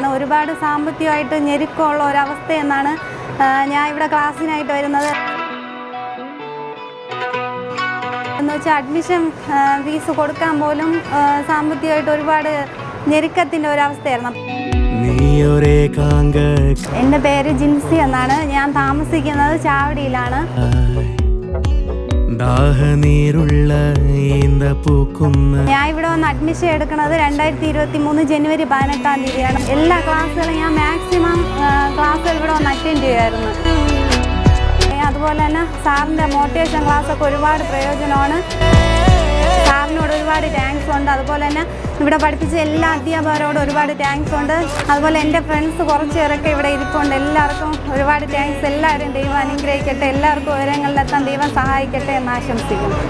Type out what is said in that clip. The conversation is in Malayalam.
തന്നെയാണ്. ഒരുപാട് സാമ്പത്തികമായിട്ട് ഞെരുക്കമുള്ള ഒരവസ്ഥയെന്നാണ് ഞാൻ ഇവിടെ ക്ലാസ്സിനായിട്ട് വരുന്നത്. എന്ന് വെച്ചാൽ അഡ്മിഷൻ ഫീസ് കൊടുക്കാൻ പോലും സാമ്പത്തികമായിട്ട് ഒരുപാട് ഞെരുക്കത്തിൻ്റെ ഒരവസ്ഥയായിരുന്നു. എൻ്റെ പേര് ജിൻസി എന്നാണ്. ഞാൻ താമസിക്കുന്നത് ചാവടിയിലാണ്. ഞാൻ ഇവിടെ വന്ന് അഡ്മിഷൻ എടുക്കുന്നത് 2023 ജനുവരി 18-ാം തീയതിയാണ്. എല്ലാ ക്ലാസ്സുകളും ഞാൻ മാക്സിമം ക്ലാസ്സുകൾ ഇവിടെ വന്ന് അറ്റൻഡ് ചെയ്യുമായിരുന്നു. അതുപോലെ തന്നെ സാറിൻ്റെ മോട്ടിവേഷൻ ക്ലാസ്സൊക്കെ ഒരുപാട് പ്രയോജനമാണ്. സാറിനോട് ഒരുപാട് താങ്ക്സ് ഉണ്ട്. അതുപോലെ തന്നെ ഇവിടെ പഠിപ്പിച്ച എല്ലാ അധ്യാപകരോടും ഒരുപാട് താങ്ക്സ് ഉണ്ട്. അതുപോലെ എൻ്റെ ഫ്രണ്ട്സ് കുറച്ച് പേരൊക്കെ ഇവിടെ ഇരിപ്പുണ്ട്. എല്ലാവർക്കും ഒരുപാട് താങ്ക്സ്. എല്ലാവരും ദൈവം അനുഗ്രഹിക്കട്ടെ. എല്ലാവർക്കും ഉയരങ്ങളിലെത്താൻ ദൈവം സഹായിക്കട്ടെ എന്ന് ആശംസിക്കുന്നു.